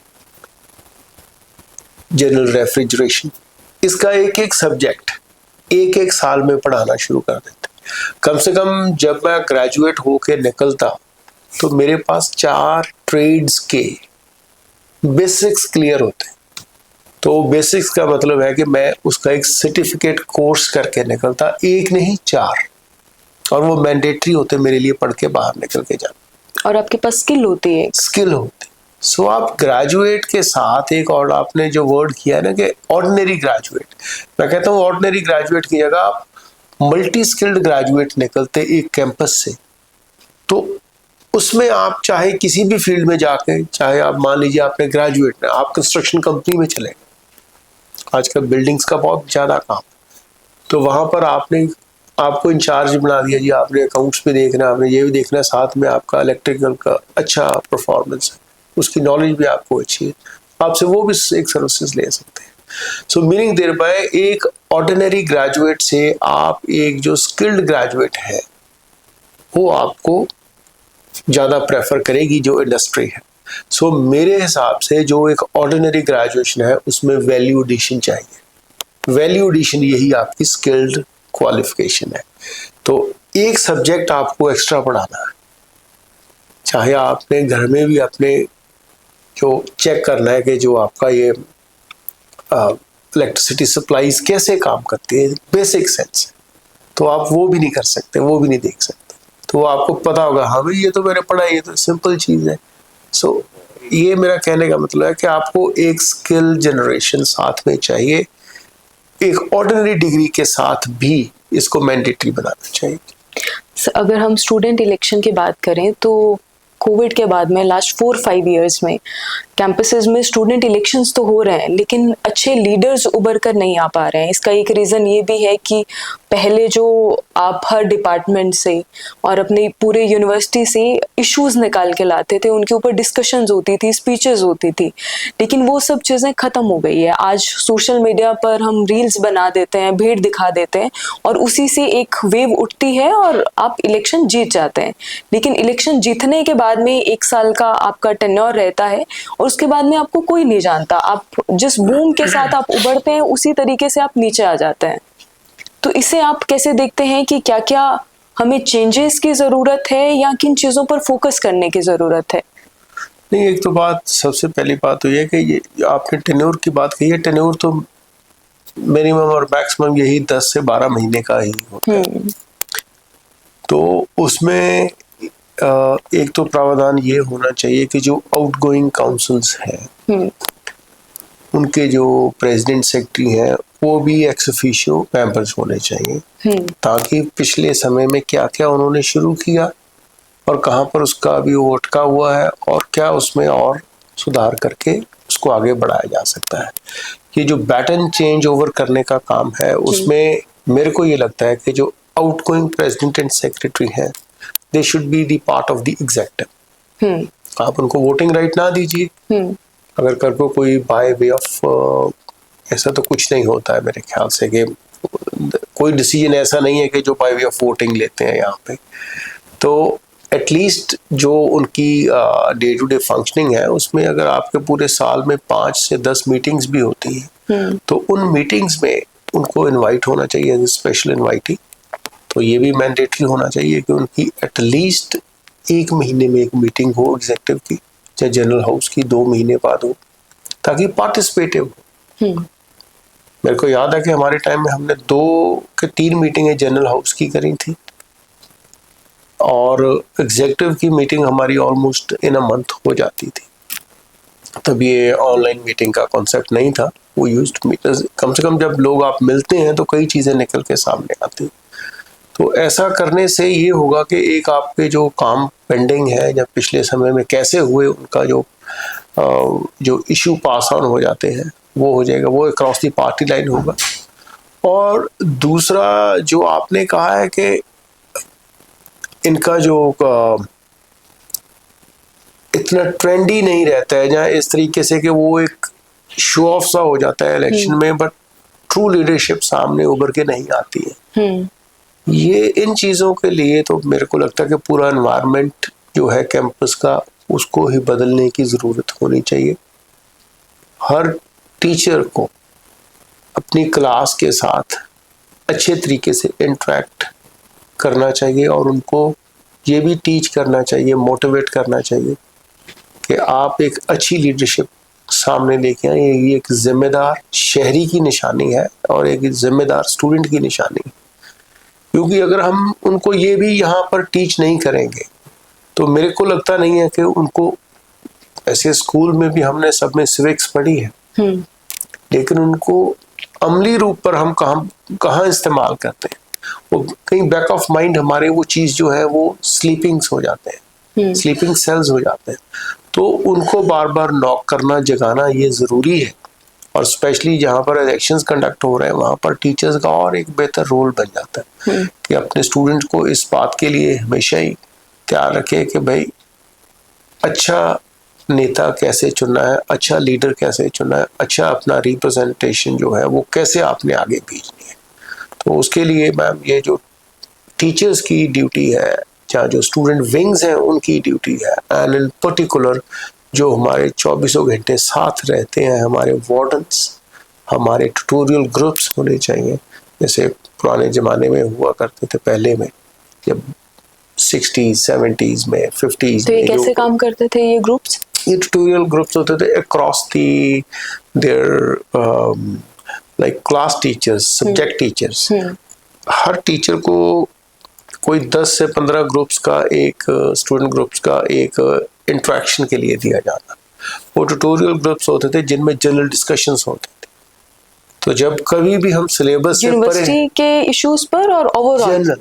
general refrigeration, इसका एक सब्जेक्ट 1 साल में पढ़ाना शुरू कर देते। कम से कम जब मैं ग्रेजुएट होके निकलता तो मेरे पास 4 ट्रेड्स के बेसिक्स क्लियर होते। तो बेसिक्स का मतलब है कि मैं उसका एक सर्टिफिकेट कोर्स करके निकलता, 1 नहीं 4, और वो मैंडेटरी होते मेरे लिए पढ़ के बाहर निकल के जाना। और आपके पास स्किल होती है, सो आप ग्रेजुएट के साथ एक, और आपने जो वर्ड किया ना कि ऑर्डिनरी ग्रेजुएट, मैं कहता हूँ ऑर्डिनरी ग्रेजुएट की जगह आप मल्टी स्किल्ड ग्रेजुएट निकलते एक कैंपस से। तो उसमें आप चाहे किसी भी फील्ड में जाके, चाहे आप मान लीजिए आपने ग्रेजुएट में, आप कंस्ट्रक्शन कंपनी में चले, आजकल बिल्डिंग्स का बहुत ज़्यादा काम, तो वहाँ पर आपको इंचार्ज बना दिया जी, आपने अकाउंट्स भी देखना, आपने ये भी देखना, साथ में आपका इलेक्ट्रिकल का अच्छा परफॉर्मेंस है, उसकी नॉलेज भी आपको अच्छी है, आपसे वो भी एक सर्विसेज ले सकते हैं। सो मीनिंग देयर बाय एक ऑर्डिनरी ग्रेजुएट से आप एक जो स्किल्ड ग्रेजुएट है वो आपको ज़्यादा प्रेफर करेगी जो इंडस्ट्री है। सो मेरे हिसाब से जो एक ऑर्डिनरी ग्रेजुएशन है उसमें वैल्यू एडिशन चाहिए। वैल्यू एडिशन यही आपकी स्किल्ड क्वालिफिकेशन है। तो एक सब्जेक्ट आपको एक्स्ट्रा पढ़ाना है, चाहे आपने घर में भी अपने जो चेक करना है कि जो आपका ये इलेक्ट्रिसिटी सप्लाईज कैसे काम करती है बेसिक सेंस, तो आप वो भी नहीं कर सकते, वो भी नहीं देख सकते। तो आपको पता होगा हाँ भाई ये तो मैंने पढ़ा, ये तो सिंपल चीज़ है। सो ये मेरा कहने का मतलब है कि आपको एक स्किल जनरेशन साथ में चाहिए, एक ऑर्डिनरी डिग्री के साथ भी इसको मैंडेटरी बनाना चाहिए। अगर हम स्टूडेंट इलेक्शन की बात करें तो कोविड के बाद में लास्ट 4-5 इयर्स में कैंपसेस में स्टूडेंट इलेक्शंस तो हो रहे हैं, लेकिन अच्छे लीडर्स उभर कर नहीं आ पा रहे हैं। इसका एक रीज़न ये भी है कि पहले जो आप हर डिपार्टमेंट से और अपने पूरे यूनिवर्सिटी से इश्यूज निकाल के लाते थे, उनके ऊपर डिस्कशंस होती थी, स्पीचेस होती थी, लेकिन वो सब चीज़ें ख़त्म हो गई है। आज सोशल मीडिया पर हम रील्स बना देते हैं, भीड़ दिखा देते हैं और उसी से एक वेव उठती है और आप इलेक्शन जीत जाते हैं। लेकिन इलेक्शन जीतने के बाद में 1 साल का आपका टेन्योर रहता है और उसके बाद में आपको कोई नहीं जानता। आप जिस बूम के साथ आप उभरते हैं उसी तरीके से आप नीचे आ जाते हैं। तो इसे आप कैसे देखते हैं कि क्या क्या हमें चेंजेस की ज़रूरत है या किन चीज़ों पर फोकस करने की ज़रूरत है? नहीं, एक तो बात, सबसे पहली बात तो ये कि ये आपने टेन्योर की बात कही है। टेन्योर तो मिनिमम और मैक्सिमम यही 10 से 12 महीने का ही होता है। तो उसमें एक तो प्रावधान ये होना चाहिए कि जो आउटगोइंग काउंसिल्स हैं उनके जो प्रेसिडेंट सेक्रेटरी हैं वो भी एक्स ऑफिशियो मेंबर्स होने चाहिए, ताकि पिछले समय में क्या क्या उन्होंने शुरू किया और कहाँ पर उसका भी वो अटका हुआ है और क्या उसमें और सुधार करके उसको आगे बढ़ाया जा सकता है। ये जो बैटन चेंज ओवर करने का काम है उसमें मेरे को ये लगता है कि जो आउटगोइंग प्रेसिडेंट एंड सेक्रेटरी हैं they should be the part of the executive. आप उनको वोटिंग राइट ना दीजिए, अगर कर को कोई बाय वे ऑफ ऐसा तो कुछ नहीं होता है मेरे ख्याल से कि कोई डिसीजन ऐसा नहीं है कि जो बाय वे ऑफ वोटिंग लेते हैं यहाँ पे। तो एटलीस्ट जो उनकी डे टू डे फंक्शनिंग है उसमें अगर आपके पूरे साल में 5 से 10 मीटिंग्स भी होती हैं तो उन मीटिंग्स में उनको इनवाइट होना चाहिए एज ए स्पेशल इनवाइटी। तो ये भी मैंडेटरी होना चाहिए कि उनकी एटलीस्ट 1 महीने में एक मीटिंग हो एग्जीक्यूटिव की, चाहे जनरल हाउस की 2 महीने बाद हो, ताकि पार्टिसिपेटिव हो। मेरे को याद है कि हमारे टाइम में हमने 2 के 3 मीटिंगें जनरल हाउस की करी थी और एग्जीक्यूटिव की मीटिंग हमारी ऑलमोस्ट इन अ मंथ हो जाती थी। तब ये ऑनलाइन मीटिंग का कॉन्सेप्ट नहीं था, वो यूज्ड मीटर्स। कम से कम जब लोग आप मिलते हैं तो कई चीज़ें निकल के सामने आती। तो ऐसा करने से ये होगा कि एक आपके जो काम पेंडिंग है या पिछले समय में कैसे हुए उनका जो इशू पास ऑन हो जाते हैं वो हो जाएगा, वो अक्रॉस दी पार्टी लाइन होगा। और दूसरा जो आपने कहा है कि इनका जो इतना ट्रेंडी नहीं रहता है, जहाँ इस तरीके से कि वो एक शो ऑफ सा हो जाता है इलेक्शन में, बट ट्रू लीडरशिप सामने उभर के नहीं आती है। ये इन चीज़ों के लिए तो मेरे को लगता है कि पूरा एनवायरनमेंट जो है कैंपस का उसको ही बदलने की ज़रूरत होनी चाहिए। हर टीचर को अपनी क्लास के साथ अच्छे तरीके से इंटरेक्ट करना चाहिए और उनको ये भी टीच करना चाहिए, मोटिवेट करना चाहिए कि आप एक अच्छी लीडरशिप सामने लेके आए। ये एक जिम्मेदार शहरी की निशानी है और एक जिम्मेदार स्टूडेंट की निशानी है, क्योंकि अगर हम उनको ये भी यहाँ पर टीच नहीं करेंगे तो मेरे को लगता नहीं है कि उनको, ऐसे स्कूल में भी हमने सब में सिविक्स पढ़ी है लेकिन उनको अमली रूप पर हम कहाँ इस्तेमाल करते हैं, वो कहीं बैक ऑफ माइंड हमारे वो चीज़ जो है वो स्लीपिंग्स हो जाते हैं, स्लीपिंग सेल्स हो जाते हैं। तो उनको बार बार नॉक करना, जगाना ये ज़रूरी है। और स्पेशली जहाँ पर इलेक्शंस कंडक्ट हो रहे हैं वहाँ पर टीचर्स का और एक बेहतर रोल बन जाता है कि अपने स्टूडेंट को इस बात के लिए हमेशा ही तैयार रखे कि भाई अच्छा नेता कैसे चुनना है, अच्छा लीडर कैसे चुनना है, अच्छा अपना रिप्रेजेंटेशन जो है वो कैसे आपने आगे भेजनी है। तो उसके लिए मैम ये जो टीचर्स की ड्यूटी है जहाँ जो स्टूडेंट विंग्स हैं उनकी ड्यूटी है, एंड इन पर्टिकुलर जो हमारे 24 घंटे साथ रहते हैं हमारे वार्डन्स, हमारे ट्यूटोरियल ग्रुप्स होने चाहिए, जैसे पुराने ज़माने में हुआ करते थे पहले में, जब 60s 70s में 50s तो ये में कैसे काम करते थे ये ग्रुप्स? ये ट्यूटोरियल ग्रुप्स होते थे across the there like class teachers, subject teachers. हर टीचर को कोई 10 से 15 ग्रुप्स का एक स्टूडेंट ग्रुप्स का एक इंटरेक्शन के लिए दिया जाता। वो ट्यूटोरियल ग्रुप्स होते थे जिनमें जनरल डिस्कशंस होते थे। तो जब कभी भी हम सिलेबस से यूनिवर्सिटी के इश्यूज पर और overall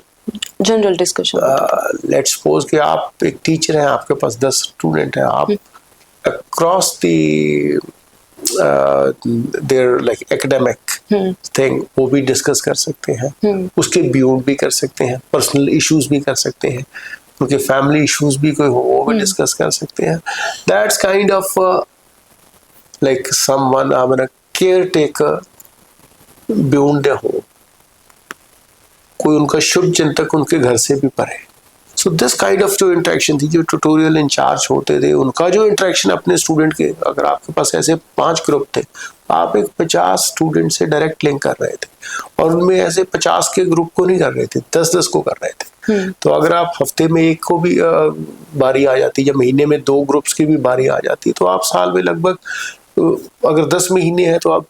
general discussion, let's suppose कि आप एक टीचर हैं, आपके पास 10 स्टूडेंट हैं, आप across the there like academic thing वो भी डिस्कस कर सकते हैं, उसके बियॉन्ड भी कर सकते हैं, पर्सनल इश्यूज भी कर सकते हैं, उनके फैमिली इश्यूज भी कोई हो वो भी डिस्कस कर सकते हैं। That's kind of like someone I mean a care taker beyond the home, कोई उनका शुभ चिंतक उनके घर से भी परे। सो दिस काइंड ऑफ जो इंटरेक्शन थी, जो ट्यूटोरियल इंचार्ज होते थे उनका जो इंटरेक्शन अपने स्टूडेंट के, अगर आपके पास ऐसे 5 ग्रुप थे, आप एक 50 स्टूडेंट से डायरेक्ट लिंक कर रहे थे, और उनमें ऐसे 50 के ग्रुप को नहीं कर रहे थे, 10-10 को कर रहे थे। तो अगर आप हफ्ते में एक को भी बारी आ जाती, या महीने में 2 ग्रुप्स की भी बारी आ जाती, तो आप साल में लगभग अगर 10 महीने हैं तो आप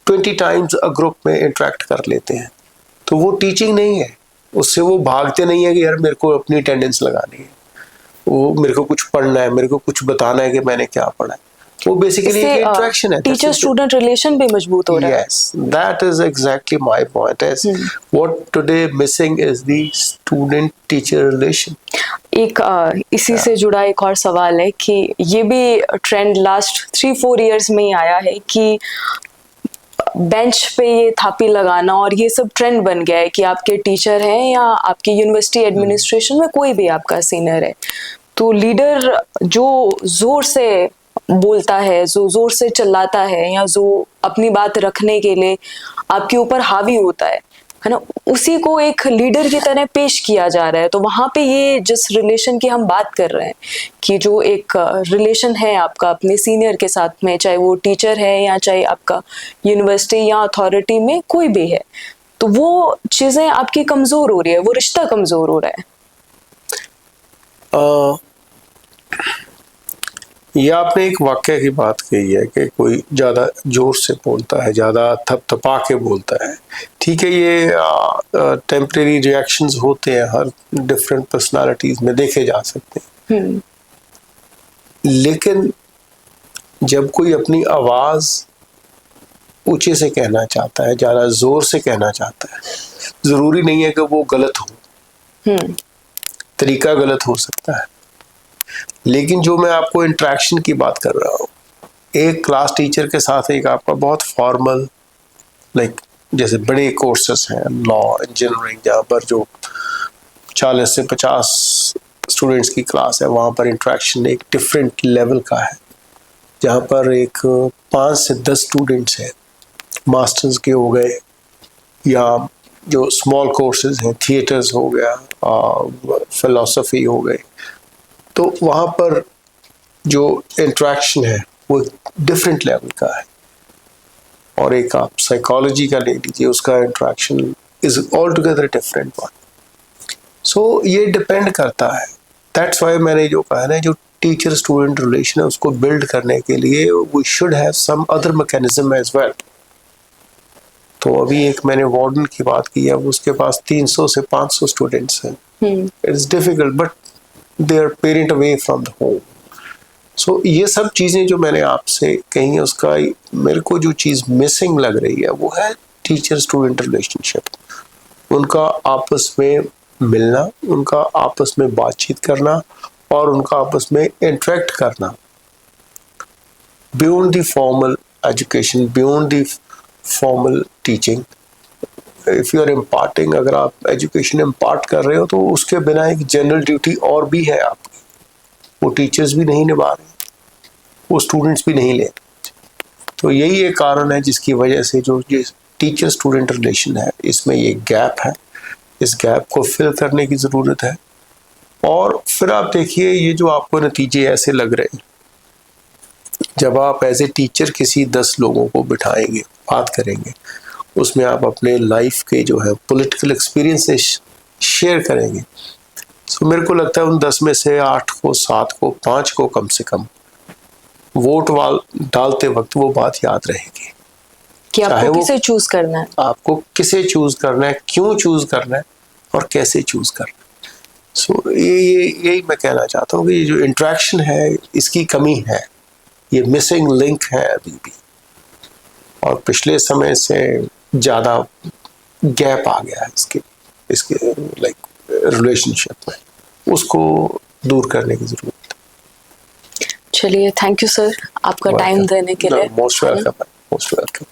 20 टाइम्स अ ग्रुप में इंटरेक्ट कर लेते हैं। तो वो टीचिंग नहीं है, उससे वो भागते नहीं है कि यार मेरे को अपनी अटेंडेंस लगानी है, वो मेरे को कुछ पढ़ना है, मेरे को कुछ बताना है कि मैंने क्या पढ़ा है। वो बेसिकली एक इंटरेक्शन है, टीचर स्टूडेंट रिलेशन भी मजबूत हो रहा है। Yes, that is exactly my point is what today missing is the student teacher relation. एक इसी से जुड़ा एक और सवाल है कि ये भी ट्रेंड लास्ट 3-4 इयर्स में ही आया है कि बेंच पे ये थापी लगाना, और ये सब ट्रेंड बन गया है कि आपके टीचर हैं या आपकी यूनिवर्सिटी एडमिनिस्ट्रेशन में कोई भी आपका सीनियर है, तो लीडर जो जोर से बोलता है, जो जोर से चिल्लाता है, या जो अपनी बात रखने के लिए आपके ऊपर हावी होता है ना, उसी को एक लीडर की तरह पेश किया जा रहा है। तो वहां पे ये जिस रिलेशन की हम बात कर रहे हैं कि जो एक रिलेशन है आपका अपने सीनियर के साथ में, चाहे वो टीचर है या चाहे आपका यूनिवर्सिटी या अथॉरिटी में कोई भी है, तो वो चीजें आपकी कमजोर हो रही है, वो रिश्ता कमजोर हो रहा है। ये आपने एक वाक्य की बात कही है कि कोई ज़्यादा जोर से बोलता है, ज़्यादा थपथपा के बोलता है। ठीक है, ये टेम्परेरी रिएक्शंस होते हैं, हर डिफरेंट पर्सनालिटीज़ में देखे जा सकते हैं। लेकिन जब कोई अपनी आवाज़ ऊंचे से कहना चाहता है, ज़्यादा ज़ोर से कहना चाहता है, ज़रूरी नहीं है कि वो गलत हो, तरीका गलत हो सकता है। लेकिन जो मैं आपको इंटरेक्शन की बात कर रहा हूँ, एक क्लास टीचर के साथ एक आपका बहुत फॉर्मल लाइक जैसे बड़े कोर्सेस हैं, लॉ, इंजीनियरिंग, जहाँ पर जो 40 से 50 स्टूडेंट्स की क्लास है, वहाँ पर इंटरेक्शन एक डिफरेंट लेवल का है। जहाँ पर एक 5 से 10 स्टूडेंट्स हैं, मास्टर्स के हो गए, या जो स्मॉल कोर्सेज हैं, थिएटर्स हो गया, फिलोसफी हो गई, तो वहाँ पर जो इंटरेक्शन है वो डिफरेंट लेवल का है। और एक आप साइकोलॉजी का ले लीजिए, उसका interaction is all together different one. So ये डिपेंड करता है। दैट्स वाई मैंने जो कहा ना, जो टीचर स्टूडेंट रिलेशन है उसको बिल्ड करने के लिए we should have some other mechanism as well. तो अभी एक मैंने वार्डन की बात की है, उसके पास 300 से 500 स्टूडेंट्स हैं। It's difficult but they are parent away from the home. So ये सब चीज़ें जो मैंने आपसे कही है, उसका मेरे को जो चीज़ मिसिंग लग रही है वो है टीचर स्टूडेंट रिलेशनशिप। उनका आपस में मिलना, उनका आपस में बातचीत करना, और उनका आपस में इंटरेक्ट करना beyond the formal education, beyond the formal teaching. If you are imparting, अगर आप एजुकेशन इम्पार्ट कर रहे हो तो उसके बिना एक जनरल ड्यूटी और भी है आपकी, वो टीचर्स भी नहीं निभा रहे, वो स्टूडेंट्स भी नहीं ले। तो यही एक कारण है जिसकी वजह से जो ये टीचर स्टूडेंट रिलेशन है, इसमें ये गैप है। इस गैप को फिल करने की ज़रूरत है। और फिर आप देखिए ये जो आपको नतीजे ऐसे लग रहे हैं, जब आप एज ए टीचर किसी 10 लोगों को बिठाएंगे, बात करेंगे, उसमें आप अपने लाइफ के जो है पॉलिटिकल एक्सपीरियंसेस शेयर करेंगे, तो मेरे को लगता है उन 10 में से 8 को, 7 को, 5 को कम से कम वोट डालते वक्त वो बात याद रहेगी कि चाहे आपको वो- किसे चूज करना है। आपको किसे चूज करना है, क्यों चूज करना है और कैसे चूज करना है। सो यही मैं कहना चाहता हूँ कि ये जो इंटरेक्शन है इसकी कमी है, ये मिसिंग लिंक है अभी भी, और पिछले समय से ज़्यादा गैप आ गया है इसके लाइक रिलेशनशिप में, उसको दूर करने की जरूरत है। चलिए, थैंक यू सर आपका टाइम देने के लिए। Most welcome.